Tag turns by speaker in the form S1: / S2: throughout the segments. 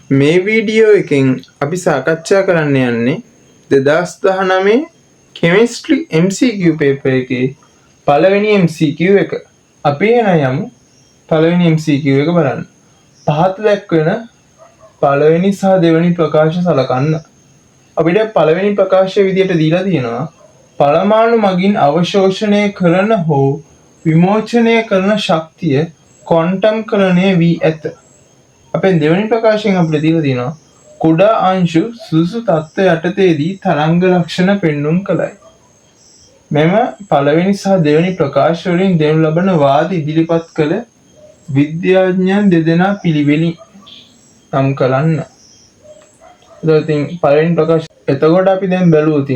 S1: මේ වීඩියෝ එකෙන් අපි සාකච්ඡා කරන්න යන්නේ 2019 කෙමිස්ට්‍රි MCQ පේපර් එකේ පළවෙනි MCQ එක. අපි එන යමු පළවෙනි MCQ එක බලන්න. පහත දැක්වෙන පළවෙනි සහ දෙවෙනි ප්‍රකාශ සලකන්න. අපිට පළවෙනි ප්‍රකාශය විදියට දීලා තියෙනවා පරමාණු මගින් අවශෝෂණය කරන හෝ විමෝචනය කරන ශක්තිය ක්වොන්ටම්කරණය වී ඇත. අපේ දෙවෙනි ප්‍රකාශයෙන් අපිට දීලා තියෙනවා කුඩා අංශු සුදුසු තත්ත්ව යටතේදී තරංග ලක්ෂණ පෙන්눔 කළයි. මෙම පළවෙනි සහ දෙවෙනි ප්‍රකාශ වලින් දෙනු ලබන වාද ඉදිරිපත් කළ විද්‍යාඥයන් දෙදෙනා පිළිවෙලින් නම් කරන්න. පළවෙනි ප්‍රකාශය. එතකොට අපි දැන් බැලුවොත්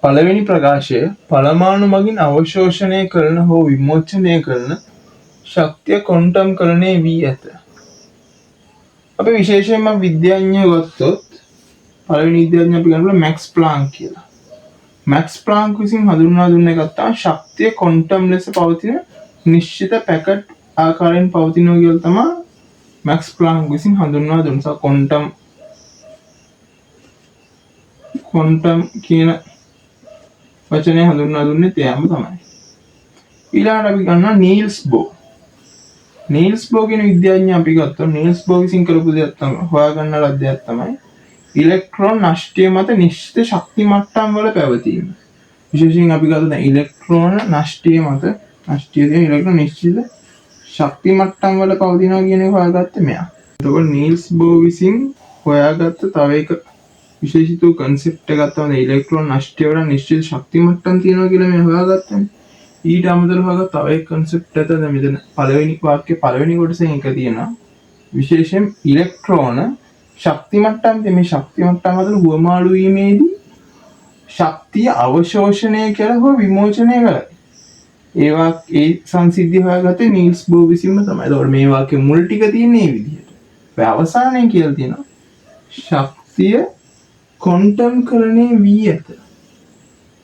S1: පළවෙනි ප්‍රකාශය පරමාණු මගින් අවශෝෂණය කරන හෝ විමෝචනය කරන ශක්තිය ක්වොන්ටම්කරණය වී ඇත. අපි විශේෂයෙන්ම විද්‍යාඥයෝ ගත්තොත් පළවෙනි විද්‍යාඥයා අපි ගන්නවා මැක්ස් ප්ලාන්ක් කියලා. මැක්ස් ප්ලාන්ක් විසින් හඳුන්වා දුන්න එකක් තමයි ශක්තිය ක්වොන්ටම් ලෙස පවතින නිශ්චිත පැකට් ආකාරයෙන් පවතිනවා කියලා තමයි මැක්ස් ප්ලාන්ක් විසින් හඳුන්වා දුන්නා. ක්වොන්ටම් කියන වචනය හඳුන්වා දුන්නේ එයාම තමයි. ඊළඟට අපි ගන්නවා නීල්ස් බෝ. නීල්ස් බෝ කියන විද්‍යාඥයා අපි ගත්තොත් නීල්ස් බෝ විසින් කරපු දෙයක් තමයි හොයාගන්න ලද්දයක් තමයි ඉලෙක්ට්‍රෝන නෂ්ටය මත නිශ්චිත ශක්ති මට්ටම් වල පැවතීම. විශේෂයෙන් අපි ගත්ත දැන් ඉලෙක්ට්‍රෝන නෂ්ටය මත තියෙන ඉලෙක්ට්‍රෝන නිශ්චිත ශක්ති මට්ටම් වල පවතිනවා කියන එක හොයාගත්තේ මෙයා. එතකොට නීල්ස් බෝ විසින් හොයාගත්ත තව එක විශේෂිත කන්සෙප්ට් එකක් තමයි ඉලෙක්ට්‍රෝන නෂ්ටය වල නිශ්චිත ශක්ති මට්ටම් තියෙනවා කියලා මේ හොයාගත්තනේ. ඊට අමතරව හොයාගත්ත තව එක කන්සෙප්ට් එකක් තමයි මෙතන පළවෙනි වාක්‍යයේ පළවෙනි කොටසෙන් එක තියෙනවා. විශේෂයෙන් ඉලෙක්ට්‍රෝන ශක්ති මට්ටම් මේ ශක්ති මට්ටම් අතර හුවමාරු වීමේදී ශක්තිය අවශෝෂණය කරලා හෝ විමෝචනය කරයි. ඒ සංසිද්ධිය හොයාගත්තේ නීල්ස් බෝ විසින්ම තමයි. ඒතකොට මේ වාක්‍යයේ මුල් ටික තියෙන්නේ මේ විදිහට. ඒ අවසානයේ කියලා තියෙනවා ශක්තිය ක්වොන්ටම්කරණය වී ඇත.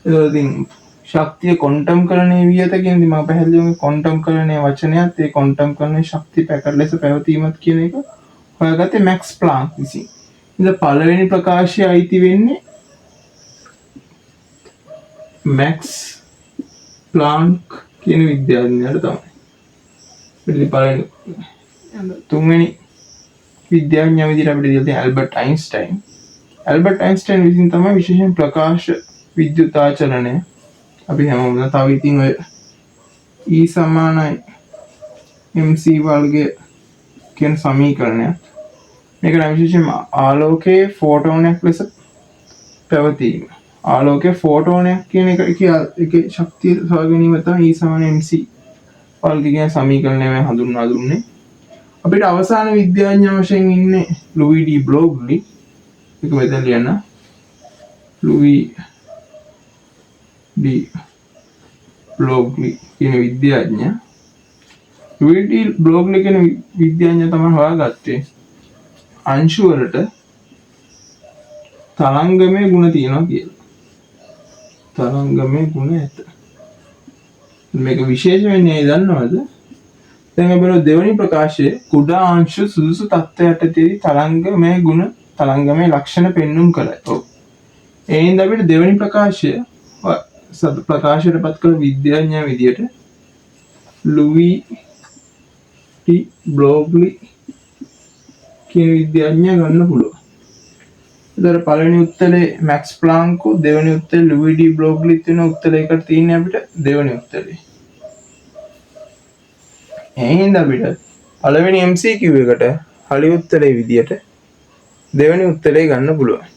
S1: එතකොට ශක්තිය ක්වොන්ටම්කරණය වී ඇත කියන්නේ මම පැහැදිලිවම ක්වොන්ටම්කරණය වචනයත් ඒ ක්වොන්ටම්කරණයේ ශක්ති පැකට් ලෙස පැවතීමත් කියන එක හොයාගත්තේ මැක්ස් ප්ලාන්ක් විසින්. ඉතින් පළවෙනි ප්‍රකාශය අයිති වෙන්නේ මැක්ස් ප්ලාන්ක් කියන විද්‍යාඥයාට තමයි. පළවෙනි තුන්වෙනි විද්‍යාඥයා විදිහට අපිට දීලා තියෙන ඇල්බර්ට් අයින්ස්ටයින්. ඇල්බර්ට් අයින්ස්ටයින් විසින් තමයි විශේෂයෙන් ප්‍රකාශ විද්‍යුතාචලනය අපි හැමෝම තව ඉතින් ඔය E සමානයි mc වර්ගය කියන සමීකරණය මේක නම් විශේෂයෙන්ම ආලෝකයේ ෆෝටෝනයක් ලෙස පැවතීම. ආලෝකයේ ෆෝටෝනයක් කියන එකේ ශක්තිය සොයා ගැනීම තමයි E = mc වර්ගය කියන සමීකරණය මේ හඳුන්වා දුන්නේ. අපිට අවසාන විද්‍යාඥයා වශයෙන් ඉන්නේ ලුයි ඩී බ්ලොග්ලි. ඒක මෙතන ලියන්න. ලුයි ඩී බ්ලොග්ලි කියන විද්‍යාඥයා. ලුයි ඩී බ්ලොග්ලි කියන විද්‍යාඥයා තමයි හොයාගත්තේ අංශු වලට තරංගමය ගුණ තියෙනවා කියලා. තරංගමය ගුණ ඇත. මේක විශේෂ වෙන්නේ දන්නවද? දැන් අපි බලමු දෙවෙනි ප්‍රකාශයේ කුඩා අංශු සුදුසු තත්ත්වයට යටතේදී තරංගමය ගුණ තරංගමය ලක්ෂණ පෙන්눔 කළයි. ඔව්. එහෙනම් අපිට දෙවෙනි ප්‍රකාශය ප්‍රකාශයටපත් කළ විද්‍යාඥයා විදියට ලුයි ඩී බ්ලොග්ලි කියන විද්‍යාඥයා ගන්න පුළුවන්. ඒතර පළවෙනි උත්තරේ මැක්ස් ප්ලාන්ක්, දෙවෙනි උත්තරේ ලුයි ඩී බ්ලොග්ලි තියෙන උත්තරයකට තියෙන්නේ අපිට දෙවෙනි උත්තරේ. එහෙනම් අපිට පළවෙනි MCQ එකට හරි උත්තරේ විදියට දෙවෙනි උත්තරේ ගන්න පුළුවන්.